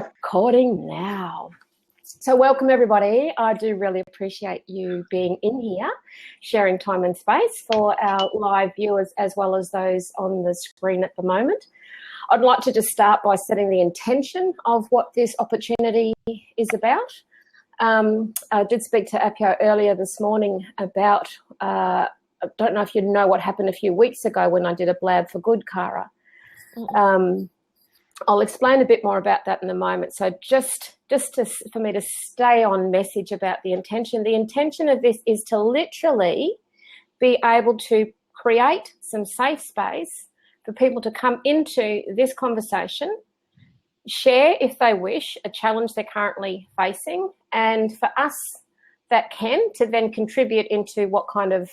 recording now. So welcome everybody. I do really appreciate you being in here, sharing time and space for our live viewers as well as those on the screen at the moment. I'd like to just start by setting the intention of what this opportunity is about. I did speak to Appio earlier this morning about, I don't know if you know what happened a few weeks ago when I did a Blab for Good, Cara. I'll explain a bit more about that in a moment. So for me to stay on message about the intention. The intention of this is to literally be able to create some safe space for people to come into this conversation, share, if they wish, a challenge they're currently facing, and for us that can to then contribute into what kind of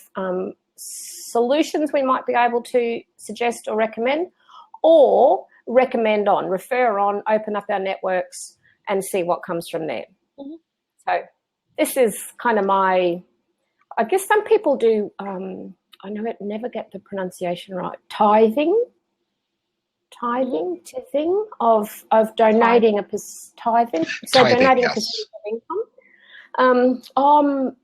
solutions we might be able to suggest or recommend, or recommend on, refer on, open up our networks and see what comes from there. Mm-hmm. So this is kind of I guess some people do, I never get the pronunciation right, tithing of donating tithing. So donating, yes, a percentage of income.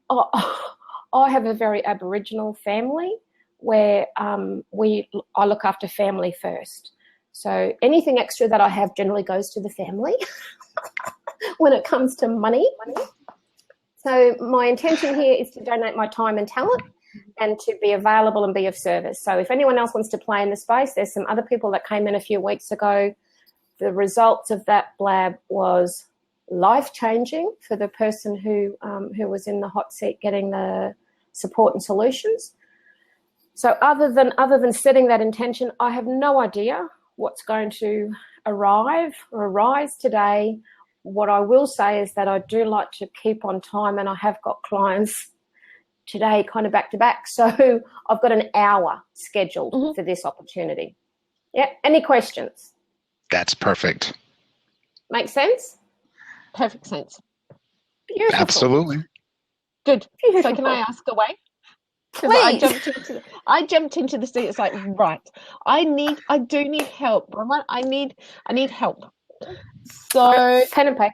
I have a very Aboriginal family where I look after family first. So anything extra that I have generally goes to the family when it comes to money. So my intention here is to donate my time and talent and to be available and be of service. So if anyone else wants to play in the space, there's some other people that came in a few weeks ago. The results of that Blab was life-changing for the person who was in the hot seat getting the support and solutions. So other than setting that intention, I have no idea what's going to arise today. What I will say is that I do like to keep on time, and I have got clients today kind of back to back. So I've got an hour scheduled for this opportunity. Yeah. Any questions? That's perfect. Make sense? Perfect sense. Beautiful. Absolutely. Good. Beautiful. So can I ask away? Please. I jumped into the seat. It's like, right, I do need help. I need help. So pen and paper.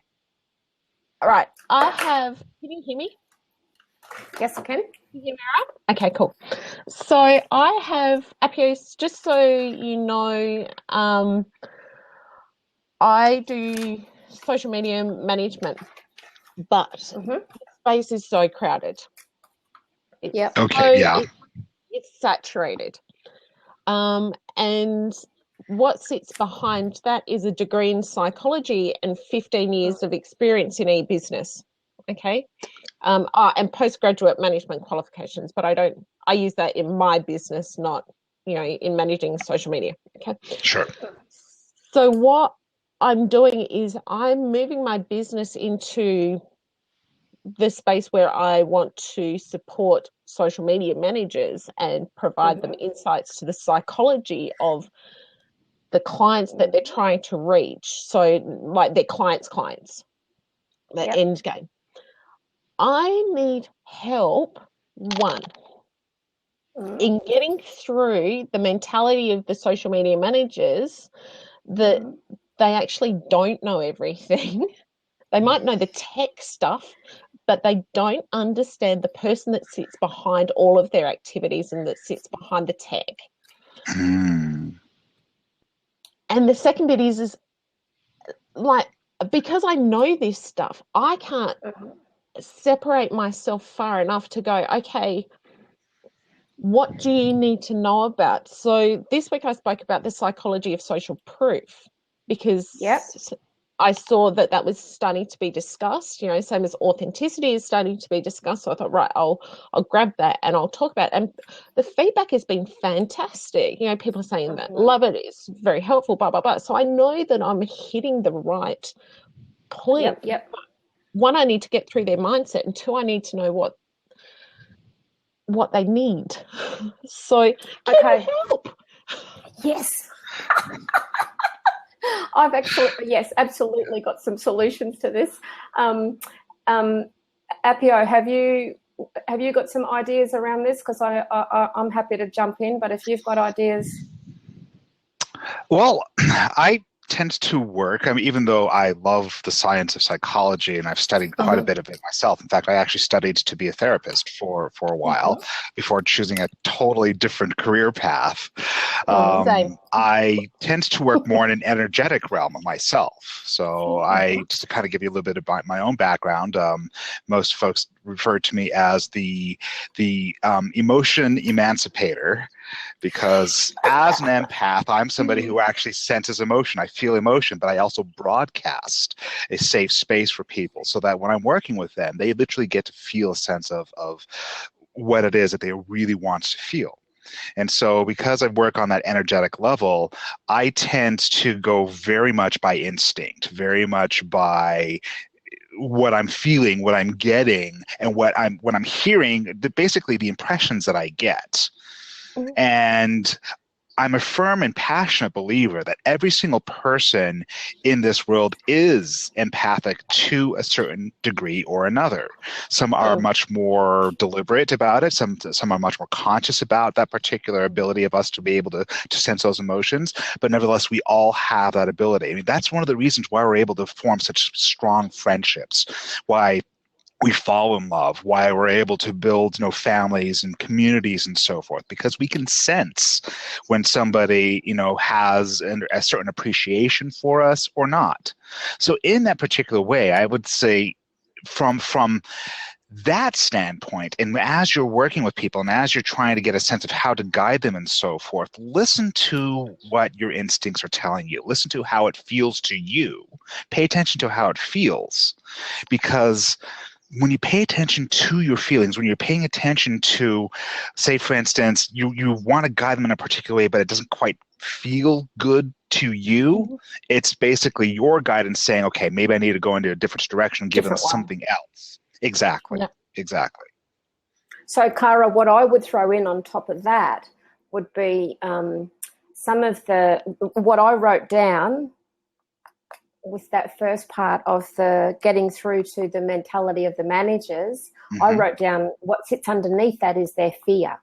All right. Can you hear me? Yes, I can. Can you hear me all right? Okay, cool. So I have Appios, just so you know, I do social media management, but the space is so crowded. It's saturated. And what sits behind that is a degree in psychology and 15 years of experience in e-business. Okay. And postgraduate management qualifications, but I use that in my business, not, in managing social media. Okay. Sure. So what I'm doing is I'm moving my business into the space where I want to support social media managers and provide them insights to the psychology of the clients that they're trying to reach. So like their clients, the end game. I need help, in getting through the mentality of the social media managers that they actually don't know everything. They might know the tech stuff, but they don't understand the person that sits behind all of their activities and that sits behind the tech. And the second bit is like, because I know this stuff, I can't separate myself far enough to go, okay, what do you need to know about? So this week I spoke about the psychology of social proof, because I saw that was starting to be discussed, same as authenticity is starting to be discussed. So I thought, right, I'll grab that and I'll talk about it. And the feedback has been fantastic. People are saying that, love it, it's very helpful, blah, blah, blah. So I know that I'm hitting the right point. Yep. One, I need to get through their mindset, and two, I need to know what they need. So can you help? Yes. I've absolutely got some solutions to this. Appio, have you got some ideas around this? Because I'm happy to jump in, but if you've got ideas. Well, I tends to work. I mean, even though I love the science of psychology and I've studied quite a bit of it myself. In fact, I actually studied to be a therapist for a while before choosing a totally different career path. I tend to work more in an energetic realm of myself. So just to kind of give you a little bit about my own background, most folks refer to me as the emotion emancipator, because as an empath, I'm somebody who actually senses emotion. I feel emotion, but I also broadcast a safe space for people so that when I'm working with them, they literally get to feel a sense of what it is that they really want to feel. And so because I work on that energetic level, I tend to go very much by instinct, very much by what I'm feeling, what I'm getting, and what I'm hearing, basically the impressions that I get. And I'm a firm and passionate believer that every single person in this world is empathic to a certain degree or another. Some are much more deliberate about it. Some are much more conscious about that particular ability of us to be able to sense those emotions. But nevertheless, we all have that ability. I mean, that's one of the reasons why we're able to form such strong friendships, why we fall in love, why we're able to build, families and communities and so forth, because we can sense when somebody, has a certain appreciation for us or not. So in that particular way, I would say from that standpoint, and as you're working with people and as you're trying to get a sense of how to guide them and so forth, listen to what your instincts are telling you. Listen to how it feels to you. Pay attention to how it feels, because when you pay attention to your feelings, when you're paying attention to, say, for instance, you want to guide them in a particular way, but it doesn't quite feel good to you, it's basically your guidance saying, okay, maybe I need to go into a different direction and give them something else. Exactly. Yeah. Exactly. So, Cara, what I would throw in on top of that would be some of what I wrote down with that first part of the getting through to the mentality of the managers. I wrote down what sits underneath that is their fear.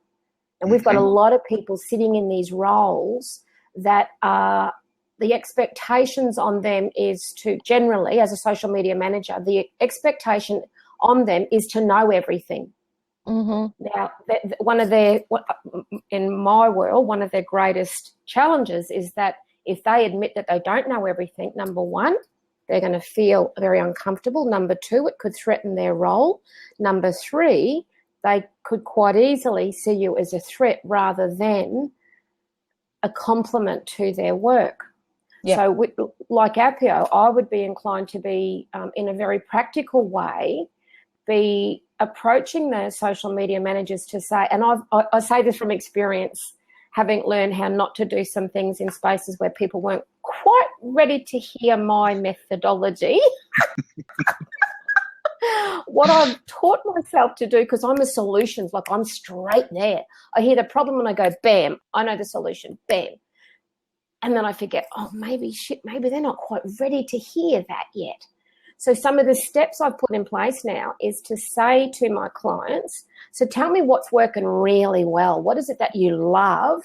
And we've got a lot of people sitting in these roles that are, the expectations on them is to generally, as a social media manager, the expectation on them is to know everything. Now, in my world, one of their greatest challenges is that if they admit that they don't know everything, number one, they're going to feel very uncomfortable. Number two, it could threaten their role. Number three, they could quite easily see you as a threat rather than a compliment to their work. Yep. So like Appio, I would be inclined to be, in a very practical way, be approaching the social media managers to say, and I say this from experience, having learned how not to do some things in spaces where people weren't quite ready to hear my methodology. What I've taught myself to do, because I'm a solutions, like I'm straight there. I hear the problem and I go, bam, I know the solution, bam. And then I forget, maybe they're not quite ready to hear that yet. So some of the steps I've put in place now is to say to my clients, so tell me what's working really well. What is it that you love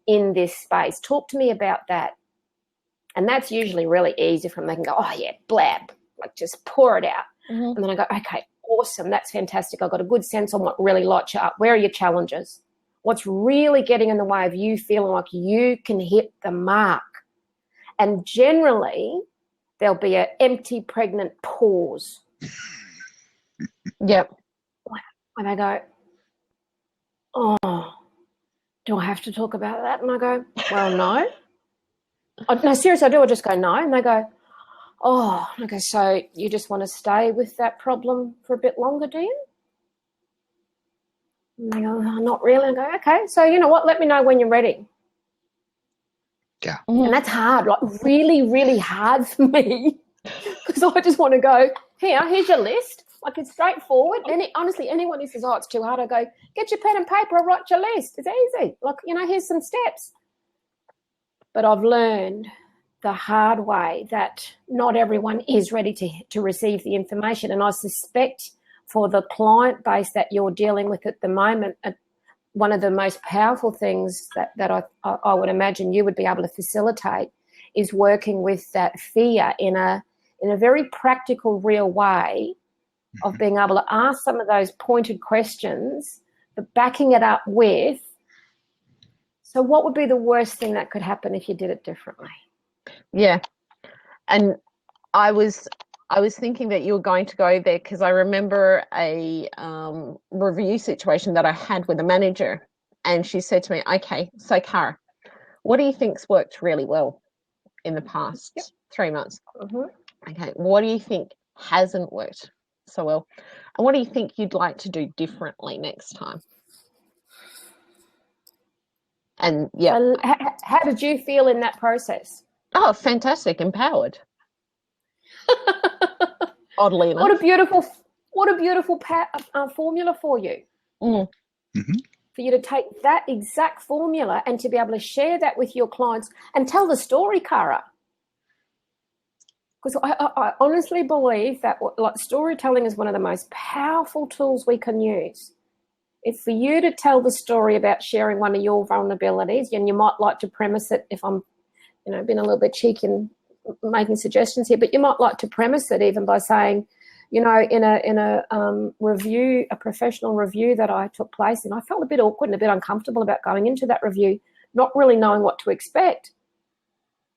in this space? Talk to me about that. And that's usually really easy for them. They can go, oh, yeah, Blab, like just pour it out. And then I go, okay, awesome, that's fantastic. I've got a good sense on what really lights you up. Where are your challenges? What's really getting in the way of you feeling like you can hit the mark? And generally, there'll be an empty, pregnant pause. Yep. And I go, oh, do I have to talk about that? And I go, well, no. No, seriously, I do. I just go, no. And they go, oh, okay, so you just want to stay with that problem for a bit longer, do you? And they go, oh, not really. I go, okay, so you know what? Let me know when you're ready. Yeah. And that's hard, like really, really hard for me, because I just want to go, here's your list. Like, it's straightforward. And honestly, anyone who says, oh, it's too hard, I go, get your pen and paper, I'll write your list. It's easy. Like, here's some steps. But I've learned the hard way that not everyone is ready to receive the information. And I suspect for the client base that you're dealing with at the moment, one of the most powerful things that I would imagine you would be able to facilitate is working with that fear in a very practical, real way of being able to ask some of those pointed questions, but backing it up with, so what would be the worst thing that could happen if you did it differently? Yeah. And I was thinking that you were going to go there because I remember a review situation that I had with a manager, and she said to me, okay, so Cara, what do you think's worked really well in the past 3 months? Okay, what do you think hasn't worked so well? And what do you think you'd like to do differently next time? And So how did you feel in that process? Oh, fantastic, empowered. Oddly enough. What a beautiful formula for you. For you to take that exact formula and to be able to share that with your clients and tell the story, Cara. Because I honestly believe that storytelling is one of the most powerful tools we can use. If for you to tell the story about sharing one of your vulnerabilities, and you might like to premise it, if I'm, being a little bit cheeky and making suggestions here, but you might like to premise it even by saying, in a review, a professional review that I took place in, I felt a bit awkward and a bit uncomfortable about going into that review, not really knowing what to expect.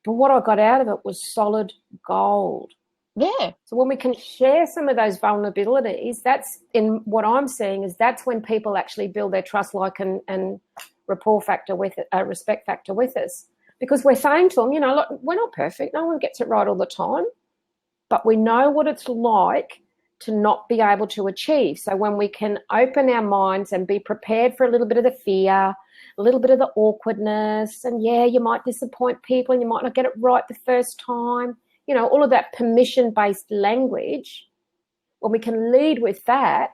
But what I got out of it was solid gold. Yeah. So when we can share some of those vulnerabilities, that's in what I'm seeing is that's when people actually build their trust, and rapport factor with it, respect factor with us, because we're saying to them, look, we're not perfect. No one gets it right all the time, but we know what it's like to not be able to achieve. So when we can open our minds and be prepared for a little bit of the fear, a little bit of the awkwardness, and you might disappoint people and you might not get it right the first time, all of that permission-based language, when we can lead with that,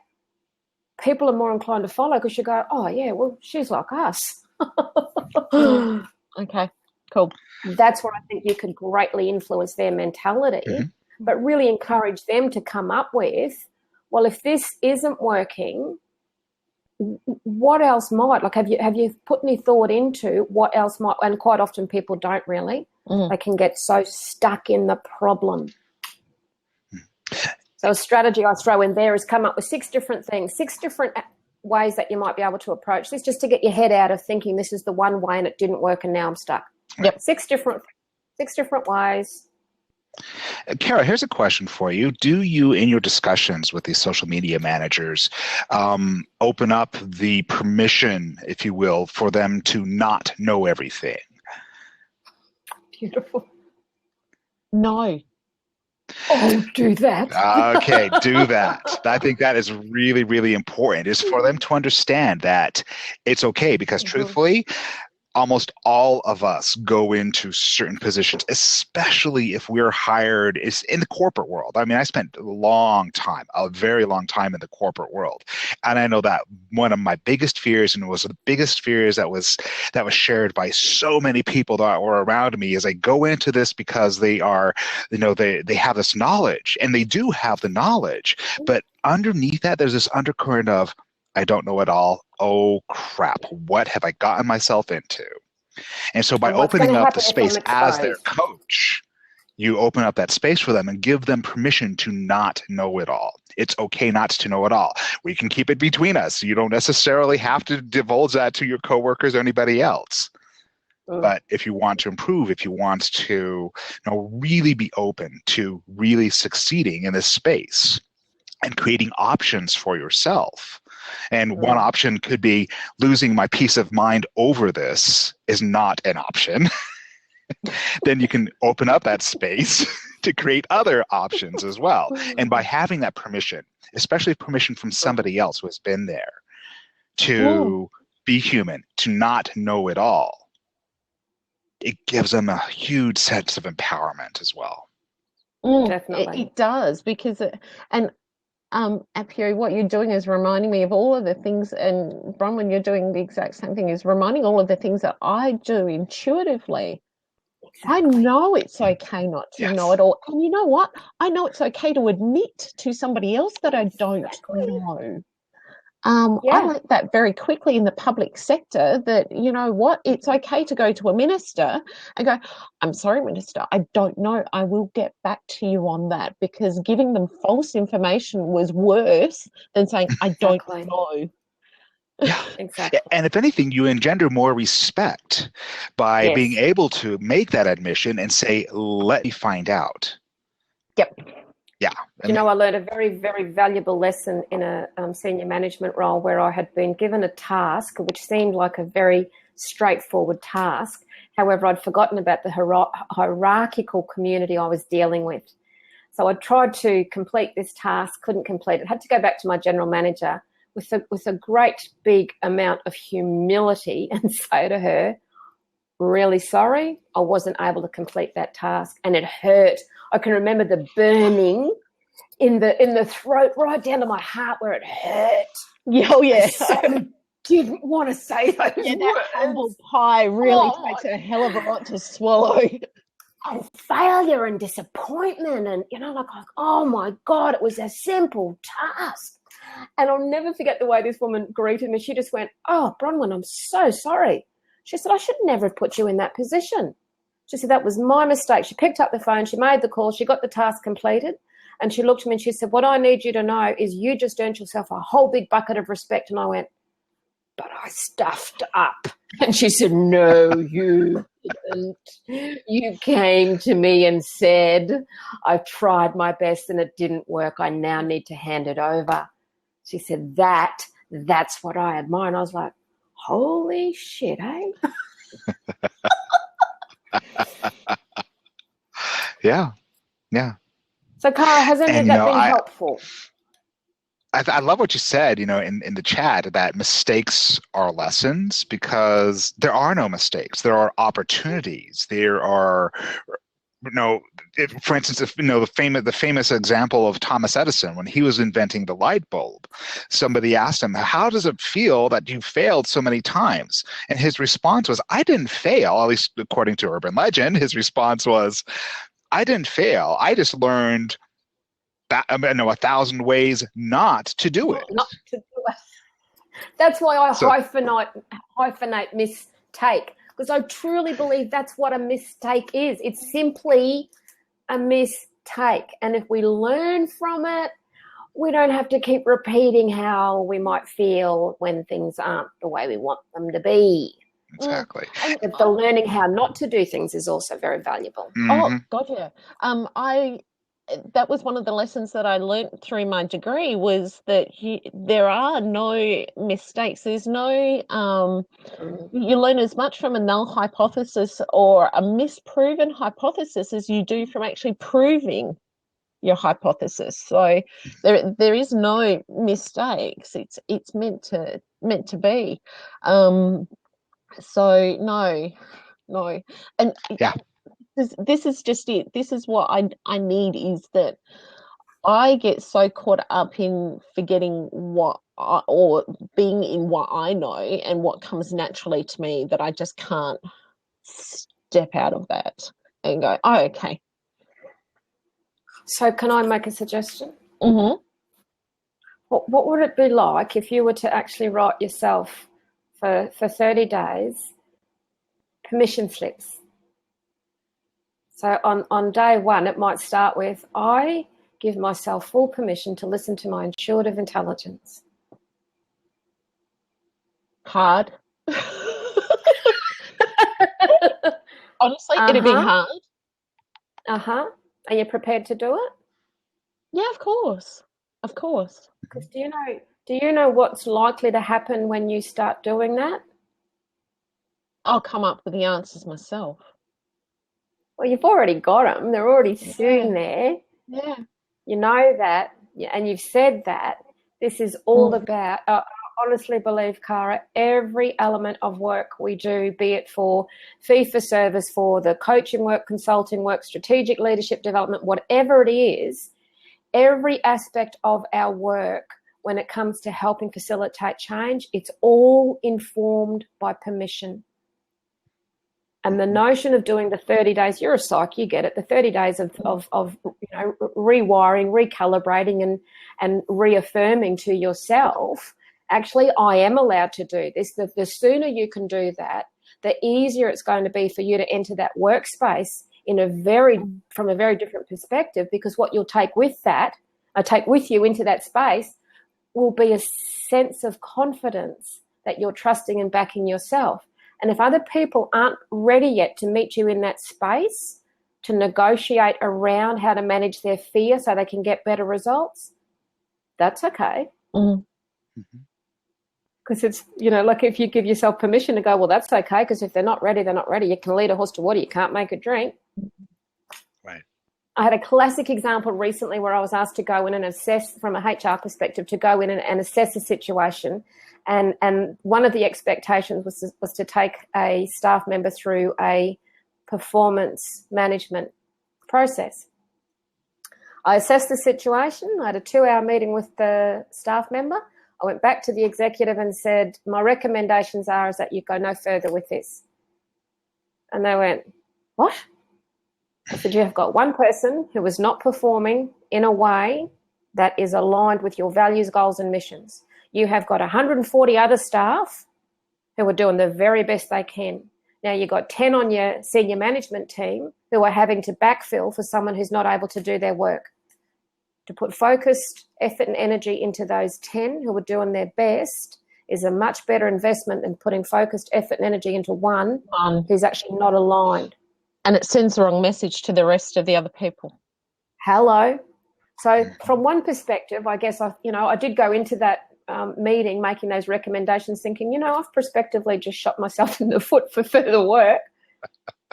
people are more inclined to follow because you go, oh, yeah, well, she's like us. Okay, cool. That's where I think you could greatly influence their mentality, but really encourage them to come up with, well, if this isn't working, what else might? Like, have you put any thought into what else might? And quite often people don't really. They can get so stuck in the problem. So a strategy I throw in there is come up with 6 different things, 6 different ways that you might be able to approach this, just to get your head out of thinking this is the one way and it didn't work and now I'm stuck. Yep. 6 different ways. Cara, here's a question for you. Do you, in your discussions with these social media managers, open up the permission, if you will, for them to not know everything? Beautiful. No. Oh, do that. Okay, do that. I think that is really, really important, is for them to understand that it's okay, because truthfully, almost all of us go into certain positions, especially if we're hired in the corporate world. I mean, I spent a very long time in the corporate world. And I know that one of my biggest fears, and it was the biggest fears that was shared by so many people that were around me, is I go into this because they are, they have this knowledge, and they do have the knowledge. But underneath that, there's this undercurrent of, I don't know it all. Oh, crap. What have I gotten myself into? And so by opening up the space as their coach, you open up that space for them and give them permission to not know it all. It's okay not to know it all. We can keep it between us. You don't necessarily have to divulge that to your coworkers or anybody else. But if you want to improve, if you want to really be open to really succeeding in this space and creating options for yourself, and one option could be losing my peace of mind over this is not an option. Then you can open up that space to create other options as well. And by having that permission, especially permission from somebody else who has been there, to be human, to not know it all, it gives them a huge sense of empowerment as well. Definitely. It does, because Apuri, what you're doing is reminding me of all of the things, and Bronwyn, you're doing the exact same thing, is reminding all of the things that I do intuitively. Exactly. I know it's okay not to know it all. And you know what? I know it's okay to admit to somebody else that I don't know. I learned that very quickly in the public sector, that, you know what, it's okay to go to a minister and go, I'm sorry, minister, I don't know. I will get back to you on that, because giving them false information was worse than saying, I don't know. Yeah, exactly. And if anything, you engender more respect by being able to make that admission and say, let me find out. Yep. Yeah. I learned a very, very valuable lesson in a senior management role where I had been given a task which seemed like a very straightforward task. However, I'd forgotten about the hierarchical community I was dealing with. So I tried to complete this task, couldn't complete it, had to go back to my general manager with a great big amount of humility and say to her, really sorry, I wasn't able to complete that task, and it hurt. I can remember the burning in the throat, right down to my heart, where it hurt. Oh yeah. I so didn't want to say those words. That humble pie really takes a hell of a lot to swallow. And failure and disappointment, and like, oh my God, it was a simple task. And I'll never forget the way this woman greeted me. She just went, oh, Bronwyn, I'm so sorry. She said, I should never have put you in that position. She said, that was my mistake. She picked up the phone, she made the call, she got the task completed, and she looked at me and she said, what I need you to know is you just earned yourself a whole big bucket of respect. And I went, but I stuffed up. And she said, no, you didn't. You came to me and said, I've tried my best and it didn't work. I now need to hand it over. She said, that's what I admire. And I was like, holy shit, eh? Yeah. So, Cara, has any of that been helpful? I love what you said, in the chat, that mistakes are lessons, because there are no mistakes. There are opportunities. There are, for instance, the famous example of Thomas Edison when he was inventing the light bulb. Somebody asked him, how does it feel that you failed so many times? And his response was, I didn't fail, at least according to urban legend. His response was, I didn't fail. I just learned 1,000 ways not to do it. Not to do it. That's why I hyphenate mistake, because I truly believe that's what a mistake is. It's simply a mistake. And if we learn from it, we don't have to keep repeating how we might feel when things aren't the way we want them to be. Exactly. And the learning how not to do things is also very valuable. Mm-hmm. Oh, gotcha. That was one of the lessons that I learned through my degree, was that there are no mistakes. There's no, you learn as much from a null hypothesis or a misproven hypothesis as you do from actually proving your hypothesis. So there is no mistakes. It's meant to be. So no. And yeah. This is just it. This is what I need, is that I get so caught up in forgetting or being in what I know and what comes naturally to me, that I just can't step out of that and go, oh, okay. So can I make a suggestion? Mm-hmm. What would it be like if you were to actually write yourself for 30 days permission slips? So on day one, it might start with, I give myself full permission to listen to my intuitive intelligence. Hard. Honestly, it'd be hard. Are you prepared to do it? Yeah, of course. Because do you know what's likely to happen when you start doing that? I'll come up with the answers myself. Well, you've already got them. They're already sitting there. Yeah. You know that, and you've said that. This is all about, I honestly believe, Cara, every element of work we do, be it for fee-for-service, for the coaching work, consulting work, strategic leadership development, whatever it is, every aspect of our work when it comes to helping facilitate change, it's all informed by permission. And the notion of doing the 30 days, you're a psych, you get it, the 30 days of rewiring, recalibrating and reaffirming to yourself actually, I am allowed to do this. The sooner you can do that, the easier it's going to be for you to enter that workspace from a very different perspective, because what you'll take with you into that space will be a sense of confidence that you're trusting and backing yourself. And if other people aren't ready yet to meet you in that space, to negotiate around how to manage their fear so they can get better results, that's okay. Because it's, like if you give yourself permission to go, well, that's okay, because if they're not ready, they're not ready. You can lead a horse to water, you can't make it drink. Right. I had a classic example recently where I was asked to go in and assess, from a HR perspective, to go in and assess a situation. And one of the expectations was to take a staff member through a performance management process. I assessed the situation. I had a 2-hour meeting with the staff member. I went back to the executive and said, my recommendations is that you go no further with this. And they went, what? I said, you have got one person who is not performing in a way that is aligned with your values, goals, and missions. You have got 140 other staff who are doing the very best they can. Now you've got 10 on your senior management team who are having to backfill for someone who's not able to do their work. To put focused effort and energy into those 10 who are doing their best is a much better investment than putting focused effort and energy into one who's actually not aligned. And it sends the wrong message to the rest of the other people. Hello. So from one perspective, I guess I did go into that meeting making those recommendations thinking, I've prospectively just shot myself in the foot for further work.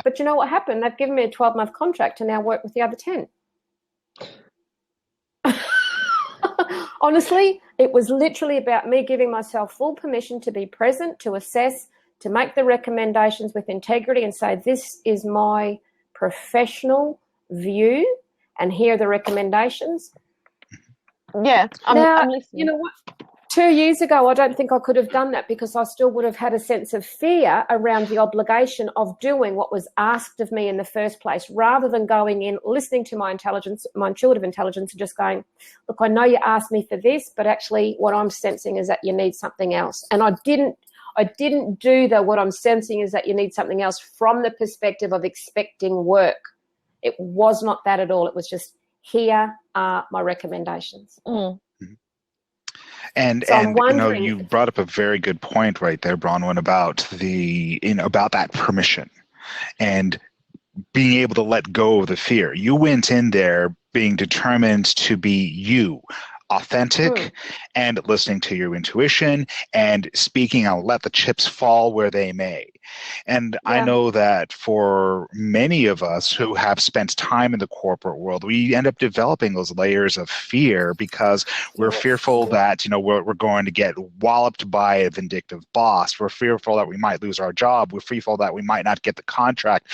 But you know what happened? They've given me a 12-month contract to now work with the other 10. Honestly, it was literally about me giving myself full permission to be present, to assess, to make the recommendations with integrity and say, this is my professional view and here are the recommendations. Yeah. I'm listening. You know what? 2 years ago, I don't think I could have done that because I still would have had a sense of fear around the obligation of doing what was asked of me in the first place, rather than going in, listening to my intuitive intelligence and just going, look, I know you asked me for this, but actually what I'm sensing is that you need something else. And I didn't do what I'm sensing is that you need something else from the perspective of expecting work. It was not that at all. It was just, here are my recommendations. And you brought up a very good point right there, Bronwyn, about about that permission and being able to let go of the fear. You went in there being determined to be you, authentic, and listening to your intuition and speaking out, let the chips fall where they may. And I know that for many of us who have spent time in the corporate world, we end up developing those layers of fear because we're fearful that, we're going to get walloped by a vindictive boss. We're fearful that we might lose our job. We're fearful that we might not get the contract.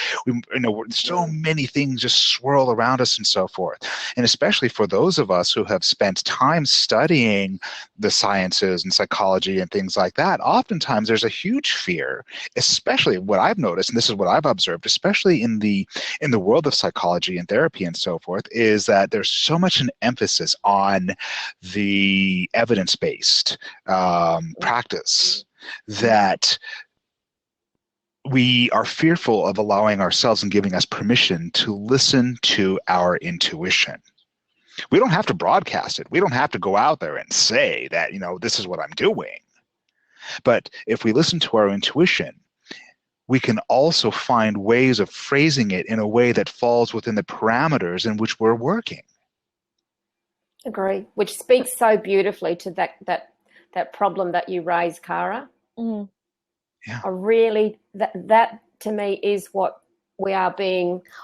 So many things just swirl around us and so forth. And especially for those of us who have spent time studying the sciences and psychology and things like that, oftentimes there's a huge fear, especially what I've noticed, and this is what I've observed, especially in the world of psychology and therapy and so forth, is that there's so much an emphasis on the evidence-based practice that we are fearful of allowing ourselves and giving us permission to listen to our intuition. We don't have to broadcast it. We don't have to go out there and say that, this is what I'm doing. But if we listen to our intuition, we can also find ways of phrasing it in a way that falls within the parameters in which we're working. Agree. Which speaks so beautifully to that problem that you raised, Cara. Mm. Yeah. That to me is what I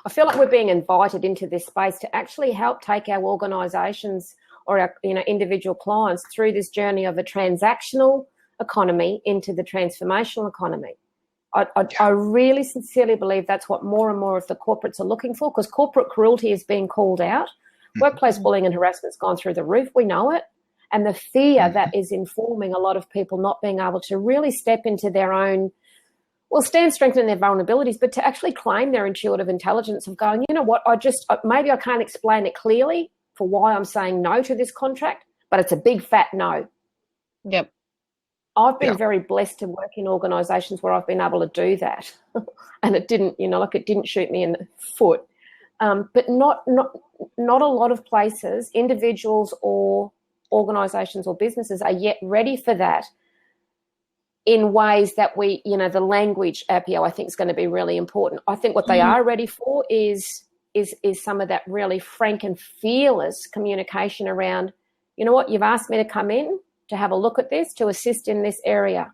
feel like we're being invited into this space to actually help take our organisations or our individual clients through this journey of a transactional economy into the transformational economy. I really sincerely believe that's what more and more of the corporates are looking for, because corporate cruelty is being called out. Workplace bullying and harassment's gone through the roof. We know it. And the fear that is informing a lot of people not being able to really step into their own, stand strengthen their vulnerabilities, but to actually claim their intuitive intelligence of going, you know what, maybe I can't explain it clearly for why I'm saying no to this contract, but it's a big fat no. Yep. I've been very blessed to work in organisations where I've been able to do that, and it didn't, it didn't shoot me in the foot. But not a lot of places, individuals or organisations or businesses are yet ready for that in ways that we, the language, Appio, I think is going to be really important. I think what they are ready for is some of that really frank and fearless communication around, you know what, you've asked me to come in to have a look at this, to assist in this area.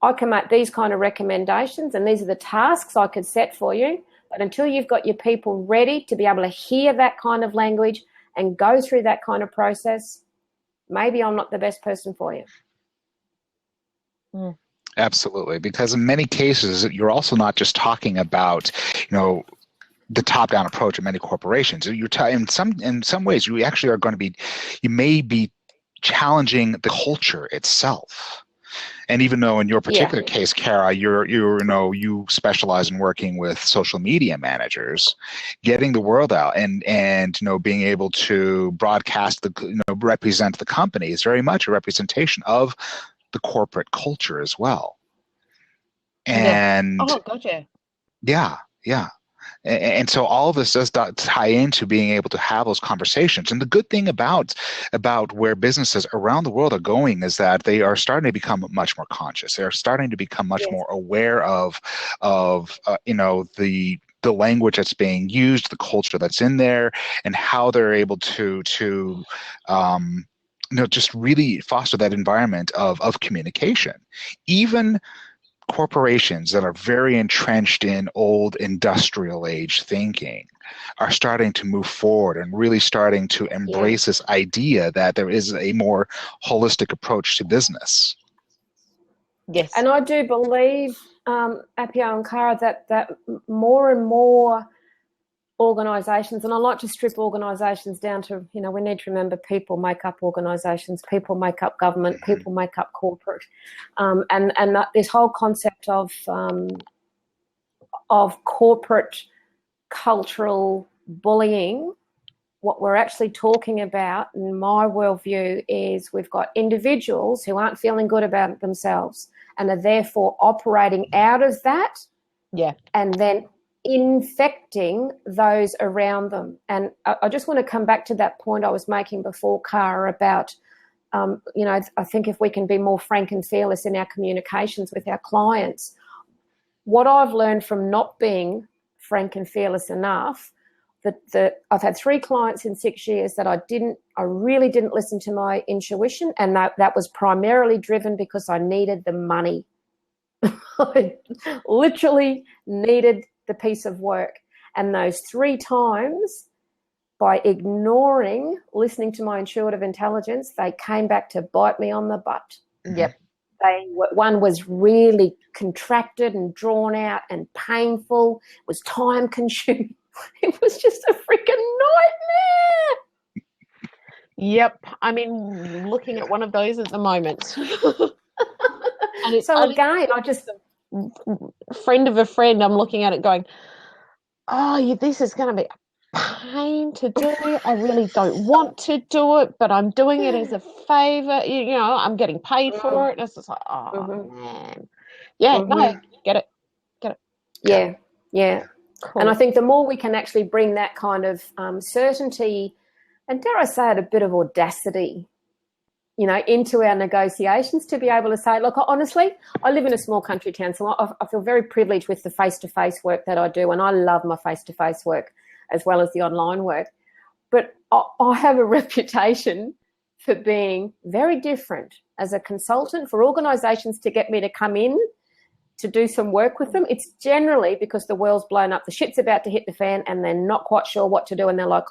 I can make these kind of recommendations and these are the tasks I could set for you. But until you've got your people ready to be able to hear that kind of language and go through that kind of process, maybe I'm not the best person for you. Absolutely, because in many cases, you're also not just talking about, the top-down approach of many corporations. In some ways, you actually are going to be, you may be challenging the culture itself. And even though in your particular case, Kara, you specialize in working with social media managers, getting the word out and being able to broadcast represent the company is very much a representation of the corporate culture as well. And gotcha. Yeah. And so all of this does tie into being able to have those conversations. And the good thing about where businesses around the world are going is that they are starting to become much more conscious. They're starting to become much more aware of the language that's being used, the culture that's in there, and how they're able to just really foster that environment of communication. Even corporations that are very entrenched in old industrial age thinking are starting to move forward and really starting to embrace this idea that there is a more holistic approach to business. Yes. And I do believe, Appio and Kara, that more and more organisations, and I like to strip organisations down to, we need to remember people make up organisations, people make up government, people make up corporate, and that this whole concept of corporate cultural bullying, what we're actually talking about, in my worldview, is we've got individuals who aren't feeling good about themselves and are therefore operating out of that, and then infecting those around them. And I just want to come back to that point I was making before, Kara, about, I think if we can be more frank and fearless in our communications with our clients, what I've learned from not being frank and fearless enough, that I've had 3 clients in 6 years that I really didn't listen to my intuition, and that was primarily driven because I needed the money. I literally needed the piece of work. And those 3 times, by ignoring listening to my intuitive intelligence, they came back to bite me on the butt. Yep. One was really contracted and drawn out and painful. It was time consuming. It was just a freaking nightmare. Yep. I mean, looking at one of those at the moment. And so again, I just... friend of a friend, I'm looking at it going, this is going to be a pain to do. I really don't want to do it, but I'm doing it as a favor. I'm getting paid for it. And it's just like, man. Yeah, no, get it. Yeah. Cool. And I think the more we can actually bring that kind of certainty, and dare I say it, a bit of audacity, into our negotiations, to be able to say, look, honestly, I live in a small country town, so I feel very privileged with the face-to-face work that I do, and I love my face-to-face work as well as the online work. But I have a reputation for being very different as a consultant. For organisations to get me to come in to do some work with them, it's generally because the world's blown up, the shit's about to hit the fan, and they're not quite sure what to do, and they're like,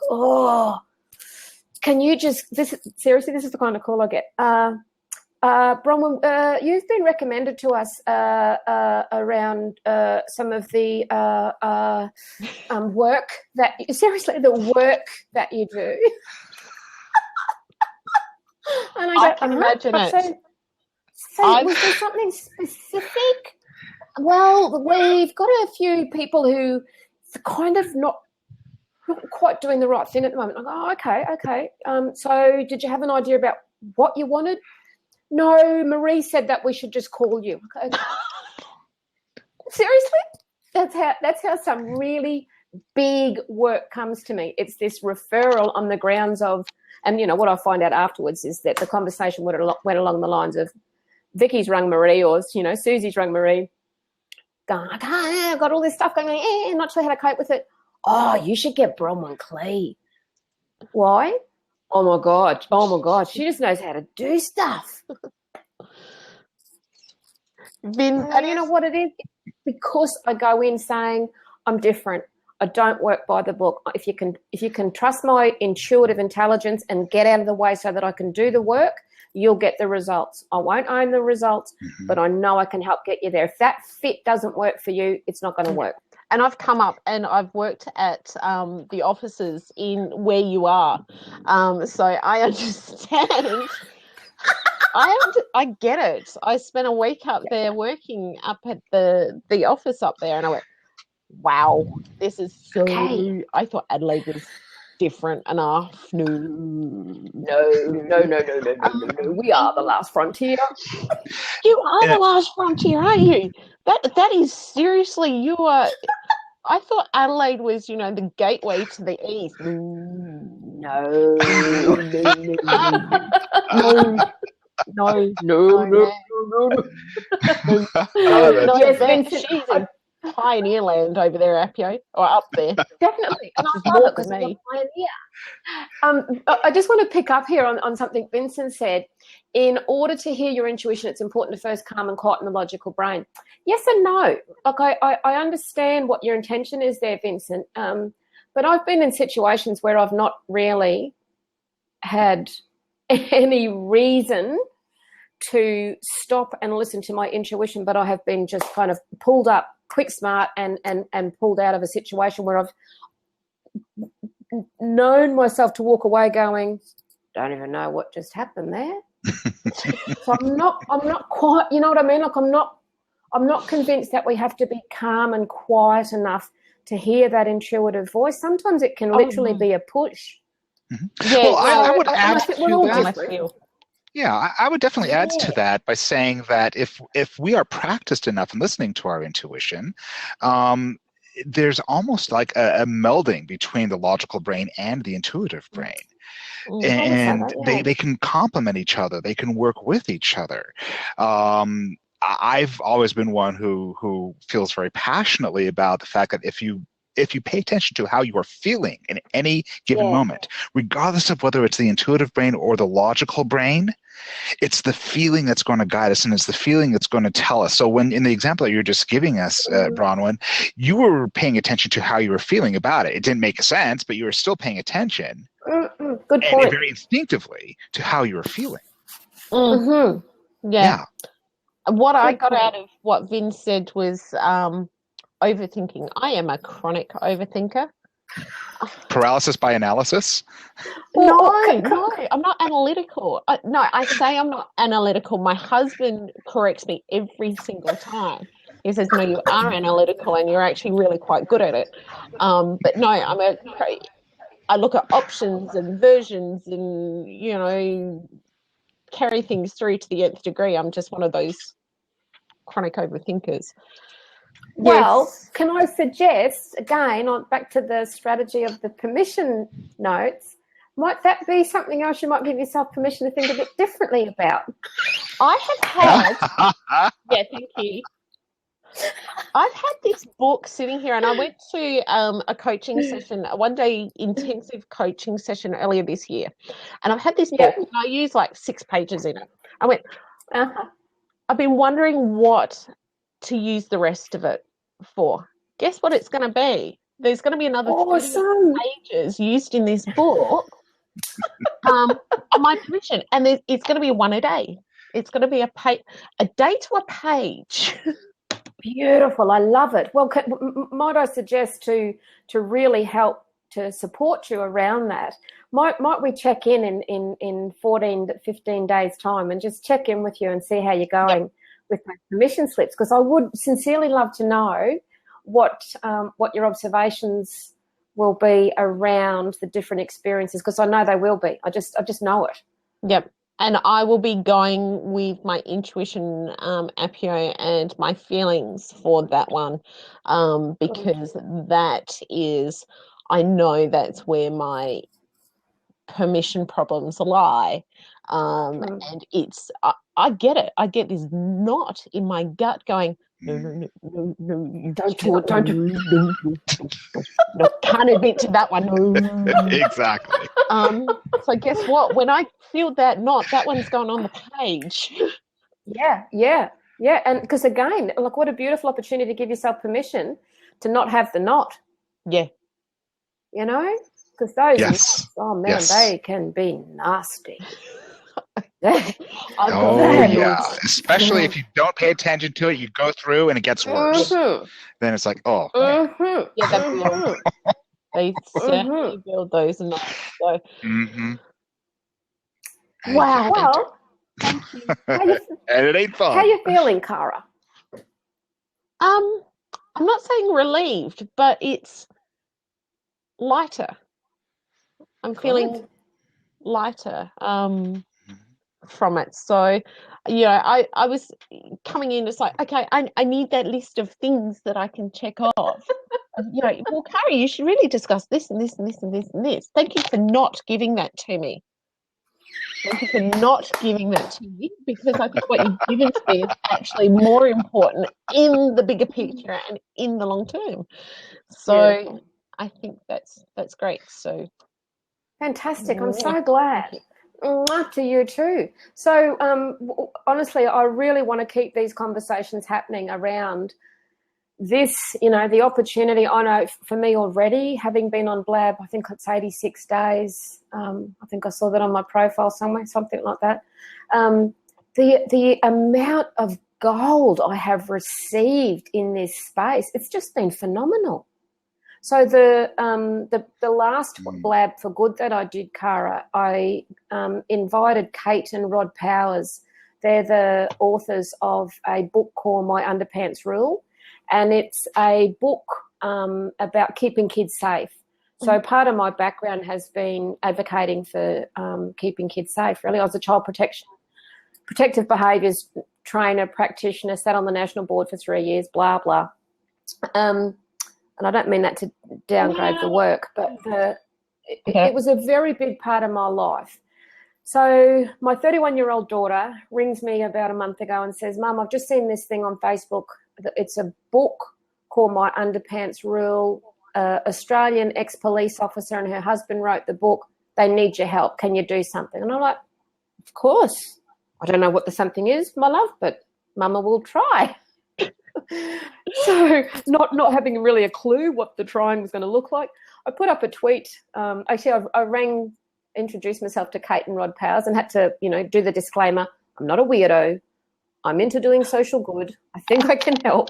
can you just, this is the kind of call I get. Bronwyn, you've been recommended to us around some of the work the work that you do. And I can imagine it. So was there something specific? Well, we've got a few people who kind of not quite doing the right thing at the moment. I go, okay. So did you have an idea about what you wanted? no, Marie said that we should just call you. Okay. Seriously? That's how some really big work comes to me. It's this referral on the grounds of, and what I find out afterwards is that the conversation went along the lines of, Vicky's rung Marie, or Susie's rung Marie, going, I can't, I've got all this stuff going on, not sure how to cope with it. Oh, you should get Bronwyn Clee. Why? Oh my God, she just knows how to do stuff. And you know what it is? Because I go in saying I'm different. I don't work by the book. If you can trust my intuitive intelligence and get out of the way so that I can do the work, you'll get the results. I won't own the results, but I know I can help get you there. If that fit doesn't work for you, it's not going to work. And I've come up and I've worked at the offices in where you are. So I understand. I get it. I spent a week up there working up at the office up there, and I went, wow, this is so... Okay. I thought Adelaide was different enough. No. We are the last frontier. You are the last frontier, aren't you? That is seriously, you are... I thought Adelaide was, the gateway to the east. No. She's in pioneer land over there, Appio, or up there. Definitely. And I love it because I'm a pioneer. I just want to pick up here on something Vincent said. In order to hear your intuition, it's important to first calm and quieten the logical brain. Yes and no. Like I understand what your intention is there, Vincent. But I've been in situations where I've not really had any reason to stop and listen to my intuition, but I have been just kind of pulled up quick smart and pulled out of a situation where I've known myself to walk away going, don't even know what just happened there. So I'm not quite, you know what I mean? Like I'm not convinced that we have to be calm and quiet enough to hear that intuitive voice. Sometimes it can literally be a push. Mm-hmm. Yeah, well, I would add to that. Yeah, I would definitely add to that by saying that if we are practiced enough in listening to our intuition, there's almost like a melding between the logical brain and the intuitive brain. And they can complement each other. They can work with each other. I've always been one who feels very passionately about the fact that if you pay attention to how you are feeling in any given moment, regardless of whether it's the intuitive brain or the logical brain, it's the feeling that's going to guide us, and it's the feeling that's going to tell us. So when in the example that you're just giving us, Bronwyn, you were paying attention to how you were feeling about it. It didn't make sense, but you were still paying attention. Good point. And very instinctively to how you were feeling. Mm-hmm. Yeah. What I got out of what Vin said was overthinking. I am a chronic overthinker. Paralysis by analysis? No, I'm not analytical. I say I'm not analytical. My husband corrects me every single time. He says, no, you are analytical and you're actually really quite good at it. But no, I look at options and versions and, carry things through to the nth degree. I'm just one of those chronic overthinkers. Well, can I suggest, again, back to the strategy of the permission notes, might that be something else you might give yourself permission to think a bit differently about? I have had, thank you. I've had this book sitting here, and I went to a coaching session, a one-day intensive coaching session earlier this year, and I've had this book, and I used like 6 pages in it. I went, I've been wondering what to use the rest of it for. Guess what it's going to be? There's going to be another 30 pages used in this book on my permission, and it's going to be one a day. It's going to be a day to a page. Beautiful. I love it. Well, might I suggest to really help to support you around that, might we check in 14 to 15 days time and just check in with you and see how you're going with my permission slips, because I would sincerely love to know what your observations will be around the different experiences, because I know they will be. I just know it. Yep. And I will be going with my intuition, Appio, and my feelings for that one, because that is, I know that's where my permission problems lie. And it's, I get it. I get this knot in my gut going, no, don't do it, don't do it. No, can't admit to that one. No. Exactly. So guess what? When I feel that knot, that one's gone on the page. Yeah. And because again, like, what a beautiful opportunity to give yourself permission to not have the knot. Yeah. You know, because those, Yes. oh man, Yes. they can be nasty. Especially if you don't pay attention to it, you go through and it gets worse. Then it's like, oh. Yeah, they certainly build those knots. So. Wow. Well, thank you. And it ain't fun. How you feeling, Cara? I'm not saying relieved, but it's lighter. I'm feeling lighter from it. So, I was coming in, it's like, okay, I need that list of things that I can check off. Well, Carrie, you should really discuss this and this and this and this and this. Thank you for not giving that to me. Thank you for not giving that to me, because I think what you've given to me is actually more important in the bigger picture and in the long term. So I think that's great. So fantastic. I'm so glad. To you too. So honestly, I really want to keep these conversations happening around this, the opportunity. I know for me already, having been on Blab, I think it's 86 days. I think I saw that on my profile somewhere, something like that. The amount of gold I have received in this space, it's just been phenomenal. So the last Blab for Good that I did, Cara, I invited Kate and Rod Powers. They're the authors of a book called My Underpants Rule, and it's a book about keeping kids safe. So part of my background has been advocating for keeping kids safe, really. I was a child protective behaviours trainer, practitioner, sat on the national board for 3 years, blah, blah. And I don't mean that to downgrade the work, but it was a very big part of my life. So my 31-year-old daughter rings me about a month ago and says, Mum, I've just seen this thing on Facebook. It's a book called My Underpants Rule. Australian ex-police officer and her husband wrote the book. They need your help. Can you do something? And I'm like, of course. I don't know what the something is, my love, but Mama will try. So not having really a clue what the trying was going to look like, I put up a tweet. Actually, I introduced myself to Kate and Rod Powers and had to, do the disclaimer. I'm not a weirdo. I'm into doing social good. I think I can help.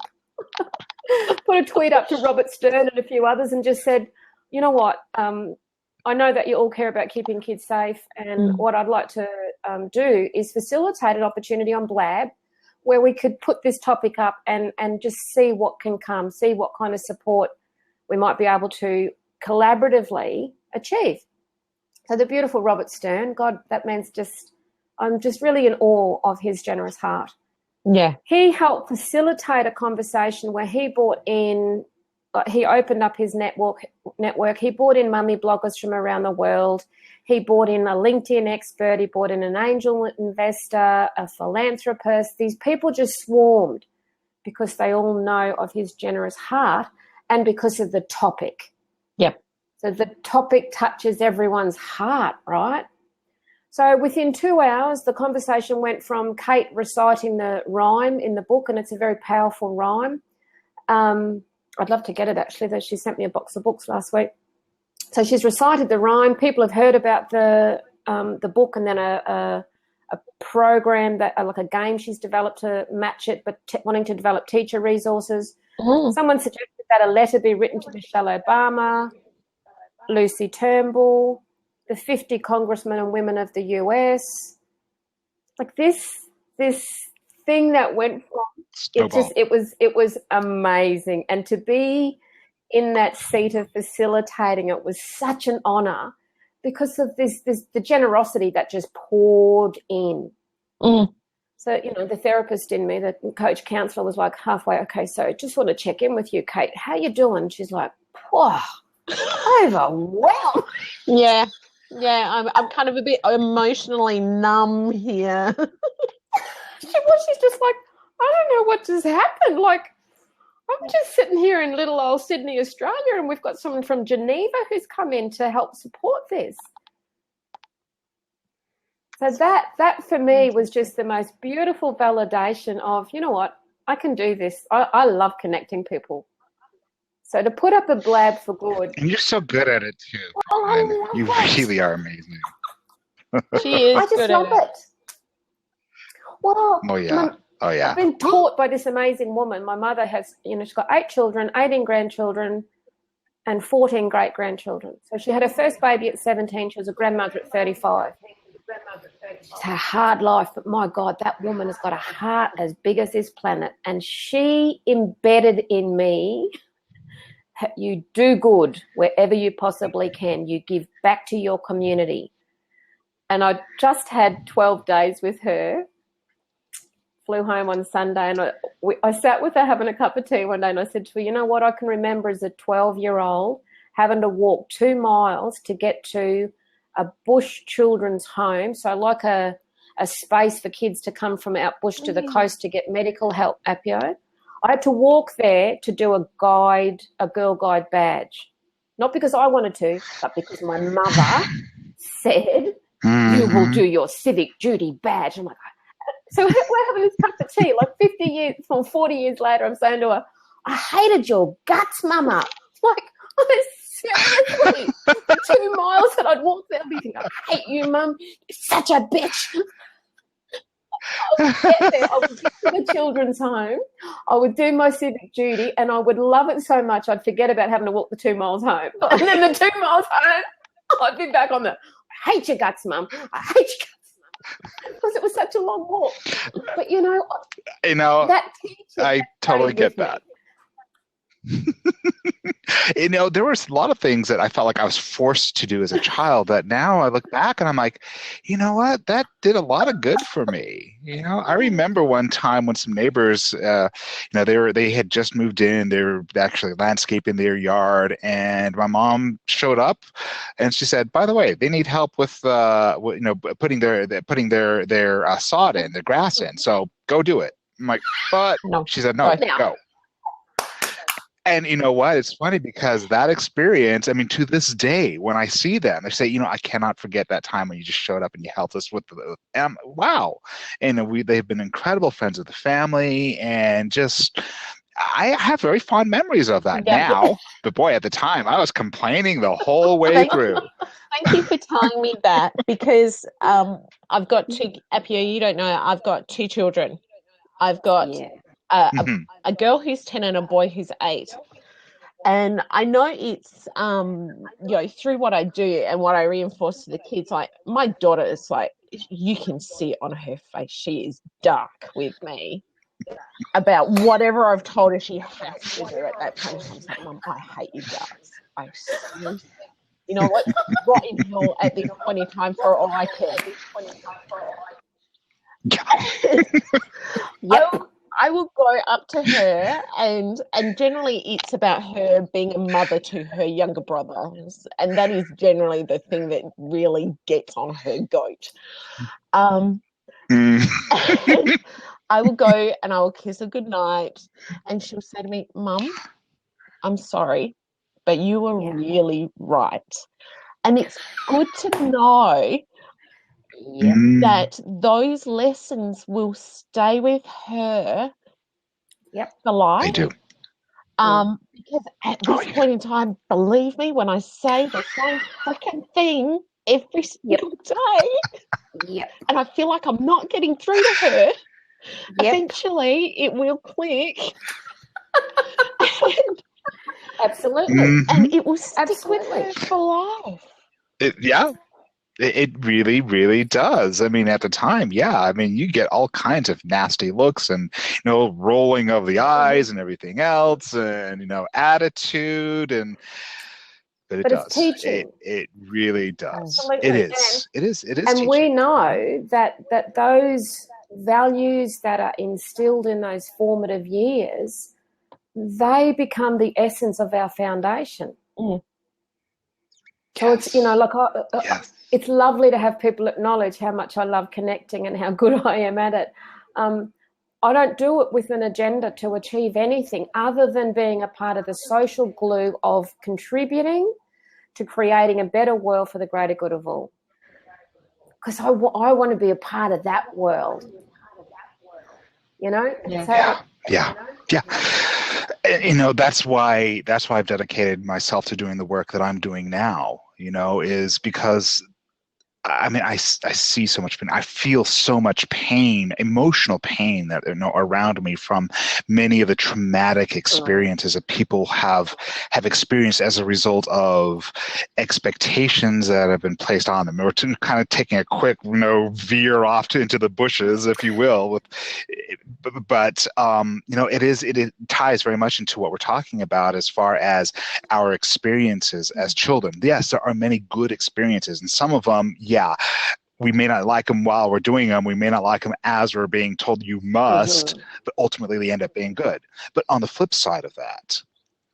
Put a tweet up to Robert Stern and a few others and just said, you know what, I know that you all care about keeping kids safe, and what I'd like to do is facilitate an opportunity on Blab where we could put this topic up and just see what can come, see what kind of support we might be able to collaboratively achieve. So the beautiful Robert Stern, God, that man's I'm just really in awe of his generous heart. Yeah. He helped facilitate a conversation where he opened up his network. He brought in mummy bloggers from around the world. He brought in a LinkedIn expert. He brought in an angel investor, a philanthropist. These people just swarmed because they all know of his generous heart and because of the topic. Yep. So the topic touches everyone's heart, right? So within 2 hours, the conversation went from Kate reciting the rhyme in the book, and it's a very powerful rhyme. I'd love to get it, actually, though she sent me a box of books last week. So she's recited the rhyme. People have heard about the book, and then a program, like a game she's developed to match it, but wanting to develop teacher resources. Someone suggested that a letter be written to Michelle Obama, Lucy Turnbull, the 50 congressmen and women of the US. Like this thing that went from it was amazing. And to be in that seat of facilitating it was such an honor, because of the generosity that just poured in. So, the therapist in me, the coach counselor, was like halfway, okay, so just want to check in with you, Kate. How you doing? She's like, wow, overwhelmed. Yeah, I'm kind of a bit emotionally numb here. She's just like, I don't know what just happened. Like, I'm just sitting here in little old Sydney, Australia, and we've got someone from Geneva who's come in to help support this. So that for me was just the most beautiful validation of, you know what, I can do this. I love connecting people. So to put up a Blab for good. And you're so good at it too. Oh, you really are amazing. She is. I just love it. Well, oh yeah. I've been taught by this amazing woman. My mother has, she's got 8 children, 18 grandchildren, and 14 great-grandchildren. So she had her first baby at 17. She was a grandmother at 35. It's a hard life, but my God, that woman has got a heart as big as this planet. And she embedded in me, you do good wherever you possibly can. You give back to your community. And I just had 12 days with her. Flew home on Sunday, and I sat with her having a cup of tea one day, and I said to her, you know what, I can remember as a 12-year-old having to walk 2 miles to get to a bush children's home, so like a space for kids to come from out bush to the coast to get medical help, Appio. I had to walk there to do a Girl Guide badge. Not because I wanted to, but because my mother said, you will do your civic duty badge. I'm like, so we're having this cup of tea, like 50 years or 40 years later, I'm saying to her, I hated your guts, Mama. Like, seriously, the 2 miles that I'd walk there, I'd be thinking, I hate you, Mum. You're such a bitch. I would get to the children's home, I would do my civic duty, and I would love it so much I'd forget about having to walk the 2 miles home. And then the 2 miles home, I'd be back on the, I hate your guts, Mum. I hate your guts. Because it was such a long walk. But, that teacher, I totally get that. There was a lot of things that I felt like I was forced to do as a child that now I look back and I'm like, you know what? That did a lot of good for me. I remember one time when some neighbors, they had just moved in. They were actually landscaping their yard, and my mom showed up, and she said, "By the way, they need help with, putting their sod in, their grass in. So go do it." I'm like, "But," no. She said, "No, go." And you know what? It's funny because that experience, to this day, when I see them, they say, I cannot forget that time when you just showed up and you helped us with wow. And they've been incredible friends of the family, and just, I have very fond memories of that now. But boy, at the time, I was complaining the whole way through. Thank you for telling me that, because I've got 2, Appio, you don't know, I've got 2 children. I've got a girl who's 10 and a boy who's 8. And I know it's, through what I do and what I reinforce to the kids, like my daughter is like, you can see it on her face. She is dark with me about whatever I've told her she has to do at that point. I'm like, Mum, I hate you guys. I seriously, you know what? Rot in hell at this point in time for all I care. Yep. I will go up to her, and generally it's about her being a mother to her younger brothers, and that is generally the thing that really gets on her goat. I will go and I will kiss her goodnight, and she'll say to me, Mum, I'm sorry, but you were really right. And it's good to know that those lessons will stay with her for life. They do. Because at this point in time, believe me, when I say the same fucking thing every single day, and I feel like I'm not getting through to her, eventually it will click. Absolutely. And it will stick with her for life. It really, really does. At the time, you get all kinds of nasty looks and, rolling of the eyes and everything else, and, attitude. but it but does. It's teaching. It really does. Absolutely. It is. It is And teaching. we know that those values that are instilled in those formative years, they become the essence of our foundation. Mm. So it's, it's lovely to have people acknowledge how much I love connecting and how good I am at it. I don't do it with an agenda to achieve anything other than being a part of the social glue of contributing to creating a better world for the greater good of all. Because I want to be a part of that world. Yeah. That's why I've dedicated myself to doing the work that I'm doing now, is because I see so much pain. I feel so much pain, emotional pain that around me from many of the traumatic experiences that people have experienced as a result of expectations that have been placed on them. We're kind of taking a quick, veer off into the bushes, if you will. But it ties very much into what we're talking about as far as our experiences as children. Yes, there are many good experiences, and some of them, we may not like them while we're doing them. We may not like them as we're being told you must, but ultimately they end up being good. But on the flip side of that,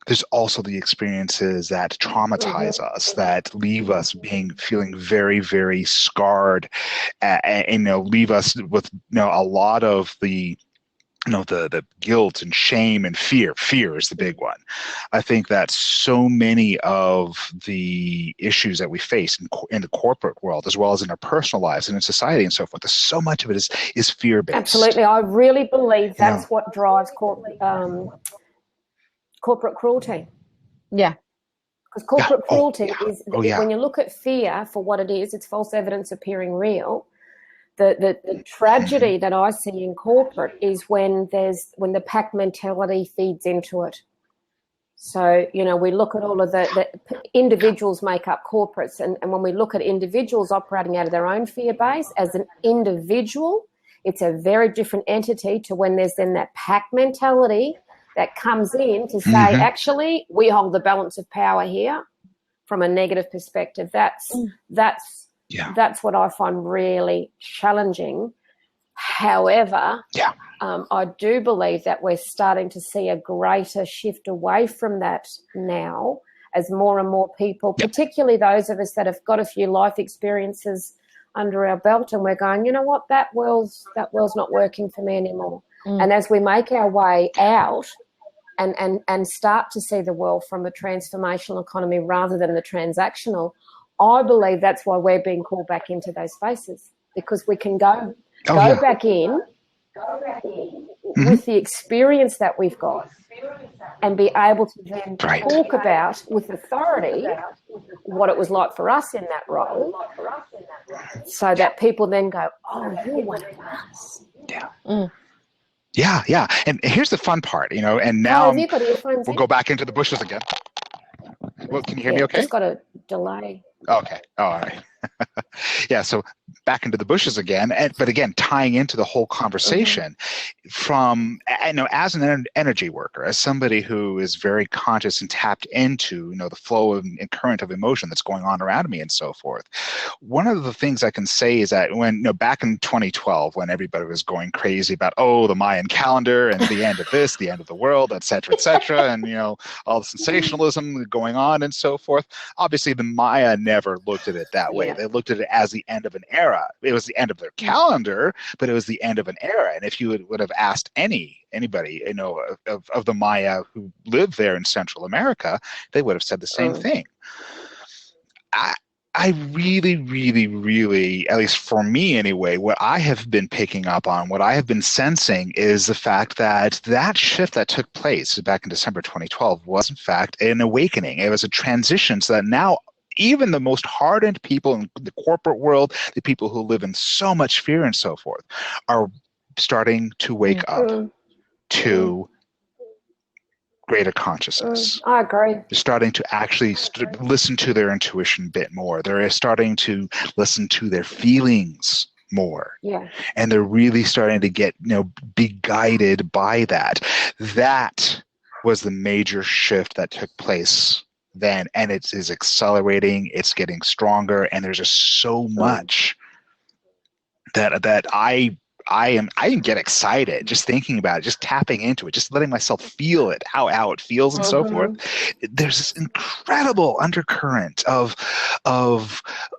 there's also the experiences that traumatize us, that leave us feeling very, very scarred, and leave us with a lot of the the guilt and shame and fear. Fear is the big one. I think that so many of the issues that we face in the corporate world, as well as in our personal lives and in society and so forth, so much of it is fear-based. Absolutely. I really believe that's what drives corporate cruelty. Yeah. Because corporate cruelty is, when you look at fear for what it is, it's false evidence appearing real. The tragedy that I see in corporate is when the pack mentality feeds into it. So, we look at all of the individuals make up corporates, and when we look at individuals operating out of their own fear base as an individual, it's a very different entity to when there's then that pack mentality that comes in to say, actually, we hold the balance of power here from a negative perspective. That's what I find really challenging. However, I do believe that we're starting to see a greater shift away from that now as more and more people, particularly those of us that have got a few life experiences under our belt, and we're going, you know what, that world's not working for me anymore. And as we make our way out and start to see the world from a transformational economy rather than the transactional, I believe that's why we're being called back into those spaces, because we can go back in with the experience that we've got and be able to then talk about with authority what it was like for us in that role, so that people then go, oh, you're one of us. Yeah. And here's the fun part, and now we'll go back into the bushes again. Well, can you hear me okay? Just got a delay. Okay. All right. So back into the bushes again, but again, tying into the whole conversation from, as an energy worker, as somebody who is very conscious and tapped into, the flow and current of emotion that's going on around me and so forth. One of the things I can say is that when, back in 2012, when everybody was going crazy about, the Mayan calendar and the end of this, the end of the world, et cetera, and, all the sensationalism going on and so forth, obviously the Maya never looked at it that way. They looked at it as the end of an era. It was the end of their calendar, but it was the end of an era. And if you would have asked anybody, of the Maya who lived there in Central America, they would have said the same thing. I really, really, really, at least for me anyway, what I have been picking up on, what I have been sensing is the fact that shift that took place back in December 2012 was in fact an awakening. It was a transition so that now even the most hardened people in the corporate world, the people who live in so much fear and so forth, are starting to wake up to greater consciousness. I agree. They're starting to actually listen to their intuition a bit more. They're starting to listen to their feelings more. And they're really starting to get, be guided by that. That was the major shift that took place then, and it is accelerating. It's getting stronger, and there's just so much that I get excited just thinking about it, just tapping into it, just letting myself feel it, how it feels and so forth. There's this incredible undercurrent of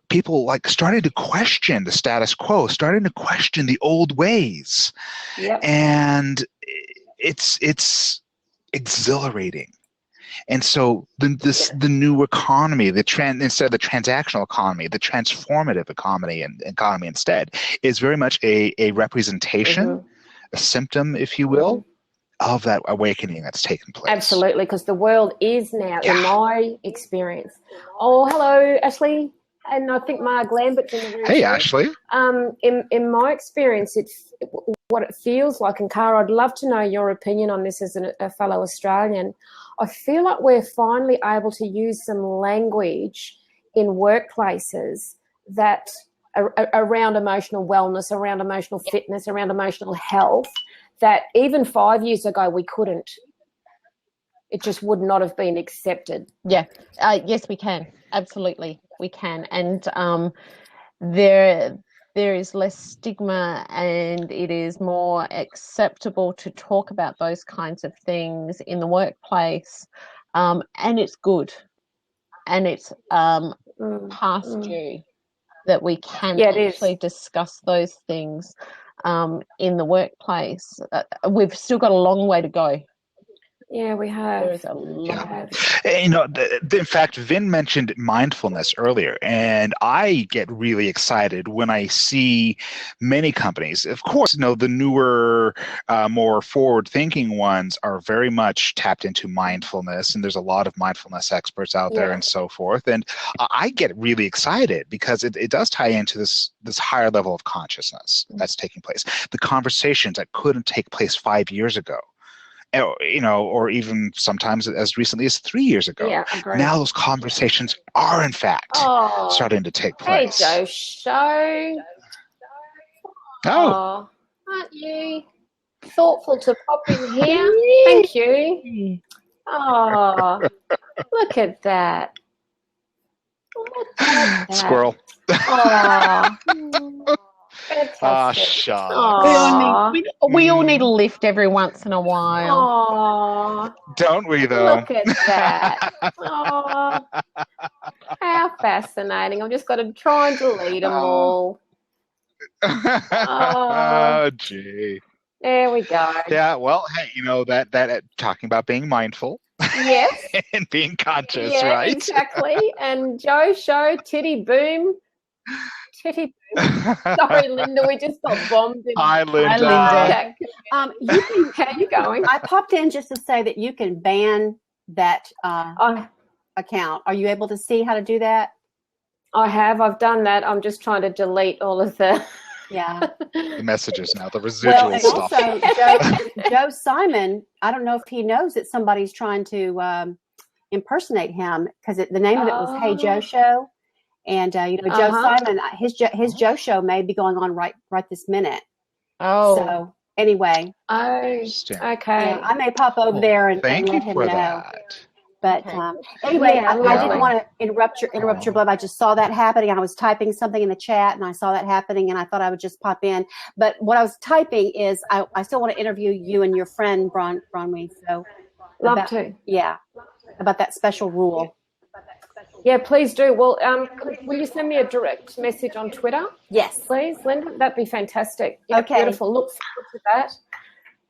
people like starting to question the status quo, starting to question the old ways. And it's exhilarating. And so the new economy, instead of the transactional economy, the transformative economy instead is very much a representation, a symptom, if you will, of that awakening that's taken place. Absolutely, because the world is now, in my experience. Oh, hello, Ashley. And I think Marg Lambert's in the room. Hey, Ashley. In my experience, what it feels like, and Cara, I'd love to know your opinion on this as a fellow Australian. I feel like we're finally able to use some language in workplaces that around emotional wellness, around emotional fitness, around emotional health, that even 5 years ago we couldn't. It just would not have been accepted. Yeah. Yes, we can. Absolutely, we can. And there is less stigma, and it is more acceptable to talk about those kinds of things in the workplace, and it's good, and it's past due that we can actually discuss those things in the workplace. We've still got a long way to go. Yeah, we have. There is a lot. You know, in fact, Vin mentioned mindfulness earlier, and I get really excited when I see many companies. Of course, you know, the newer, more forward-thinking ones are very much tapped into mindfulness, and there's a lot of mindfulness experts out there and so forth. And I get really excited because it does tie into this higher level of consciousness that's taking place. The conversations that couldn't take place 5 years ago, you know, or even sometimes as recently as 3 years ago. Now those conversations are, in fact, starting to take place. Hey, Joe. Aren't you thoughtful to pop in here? Thank you. Oh, look at that. Squirrel. Fantastic. Shucks. We all need a lift every once in a while. Oh, don't we, though? Look at that. Oh, how fascinating. I've just got to try and delete them all. Gee. There we go. Yeah, well, hey, you know, that talking about being mindful. Yes. And being conscious, right? Exactly. And Joe Show, Titty Boom. Sorry, Linda, we just got bombed. Hi, Linda. How are you going? I popped in just to say that you can ban that account. Are you able to see how to do that? I have. I've done that. I'm just trying to delete all of the the messages now, the residual stuff. Also, Joe Simon, I don't know if he knows that somebody's trying to impersonate him, because the name of it was Hey Joe Show. And, you know, Joe Simon, his Joe Show may be going on right this minute. So, anyway. Okay. I may pop over there and let him know. That. But anyway, I didn't want to interrupt your Blab. I just saw that happening. I was typing something in the chat, and I saw that happening, and I thought I would just pop in. But what I was typing is I still want to interview you and your friend, Bronwyn. So, love to. Yeah, about that special rule. Yeah, please do. Well, will you send me a direct message on Twitter? Yes. Please, Linda. That'd be fantastic. Yeah, okay. Beautiful. Look forward to that.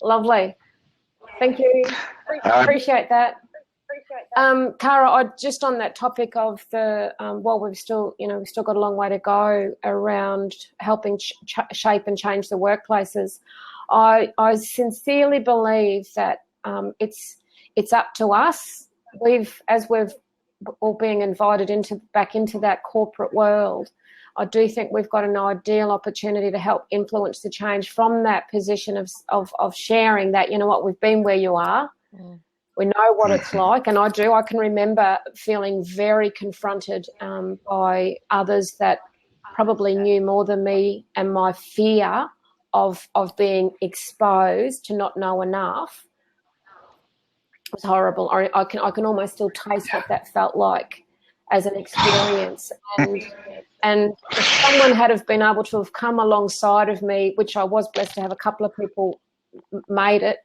Lovely. Thank you. Appreciate that. Cara, I just on that topic of the we've still got a long way to go around helping shape and change the workplaces. I sincerely believe that it's up to us. We've all being invited back into that corporate world. I do think we've got an ideal opportunity to help influence the change from that position of sharing that, you know what, we've been where you are. We know what it's like, and I can remember feeling very confronted by others that probably knew more than me, and my fear of being exposed to not know enough was horrible. I can almost still taste what that felt like as an experience. And if someone had have been able to have come alongside of me, which I was blessed to have a couple of people made it,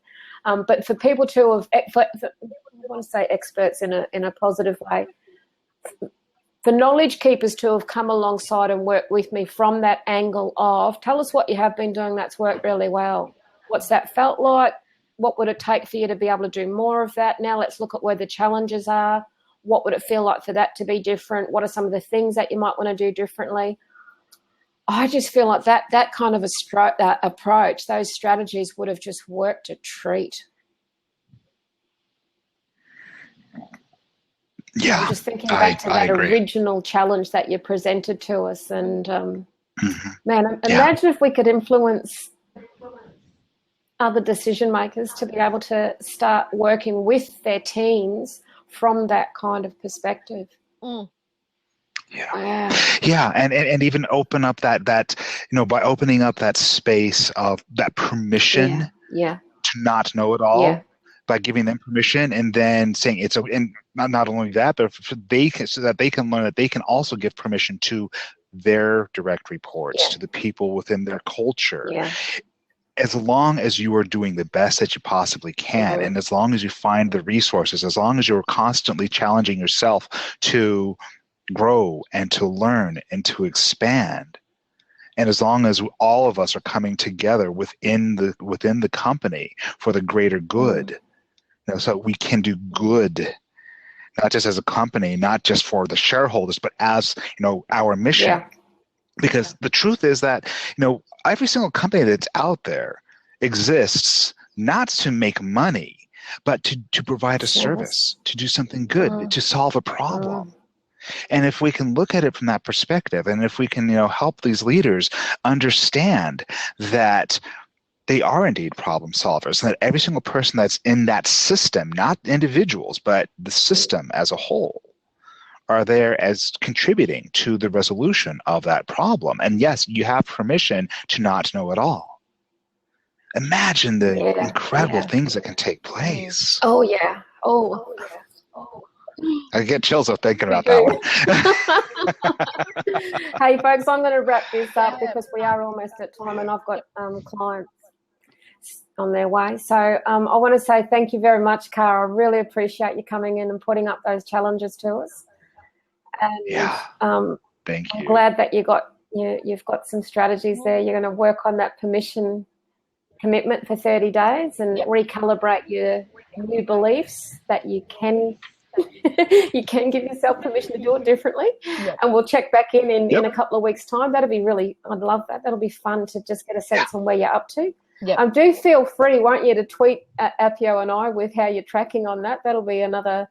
but for people to have, I want to say experts in a positive way, for knowledge keepers to have come alongside and worked with me from that angle of, tell us what you have been doing that's worked really well. What's that felt like? What would it take for you to be able to do more of that? Now let's look at where the challenges are. What would it feel like for that to be different? What are some of the things that you might want to do differently? I just feel like that kind of approach, those strategies would have just worked a treat. Yeah, I'm just thinking back to that original challenge that you presented to us. And, man, imagine if we could influence other decision makers to be able to start working with their teams from that kind of perspective. Yeah, and even open up that by opening up that space of that permission to not know it all, by giving them permission and then saying it's okay. And not only that, but so that they can learn that they can also give permission to their direct reports, to the people within their culture. As long as you are doing the best that you possibly can, and as long as you find the resources, as long as you're constantly challenging yourself to grow and to learn and to expand, and as long as all of us are coming together within the company for the greater good, so we can do good, not just as a company, not just for the shareholders, but as our mission. Because the truth is that every single company that's out there exists not to make money, but to provide a service, to do something good, to solve a problem. And if we can look at it from that perspective, and if we can help these leaders understand that they are indeed problem solvers, and that every single person that's in that system, not individuals, but the system as a whole, are there as contributing to the resolution of that problem. And yes, you have permission to not know it all. Imagine the incredible things that can take place. I get chills of thinking about that one. Hey, folks, I'm going to wrap this up because we are almost at time, and I've got clients on their way. So I want to say thank you very much, Cara. I really appreciate you coming in and putting up those challenges to us. And thank you. I'm glad that you've got some strategies there. You're going to work on that permission commitment for 30 days and recalibrate your new beliefs that you can give yourself permission to do it differently. And we'll check back in a couple of weeks' time. I'd love that. That'll be fun to just get a sense on where you're up to. Do feel free, won't you, to tweet at Appio and I with how you're tracking on that. That'll be another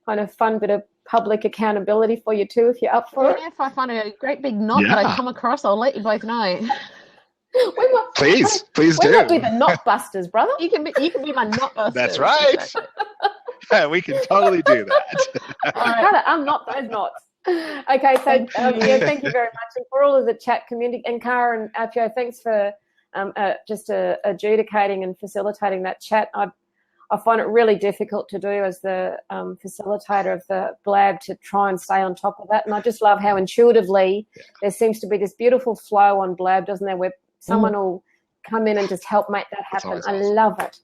kind of fun bit of public accountability for you too, if you're up for it. If I find a great big knot that I come across, I'll let you both know. Please do. We might be the knot busters, brother. You can be my knot busters. That's right. We can totally do that. All right, I'm not those knots. Okay, so thank you very much, and for all of the chat community, and Cara and Appio, thanks for just adjudicating and facilitating that chat. I find it really difficult to do as the facilitator of the Blab to try and stay on top of that. And I just love how intuitively there seems to be this beautiful flow on Blab, doesn't there, where someone will come in and just help make that happen. I love it.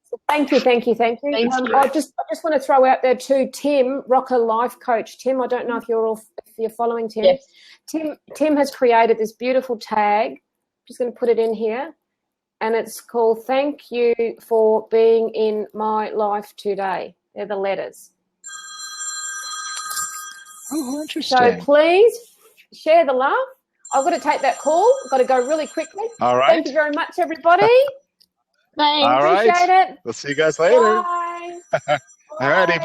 So thank you. I just want to throw out there too, Tim, Rocker Life Coach. Tim, I don't know if you're following Tim. Yes. Tim has created this beautiful tag. I'm just going to put it in here. And it's called "Thank You for Being in My Life Today." They're the letters. Oh, interesting. So please share the love. I've got to take that call. I've got to go really quickly. All right. Thank you very much, everybody. Thanks. All right. Appreciate it. We'll see you guys later. Bye. All righty.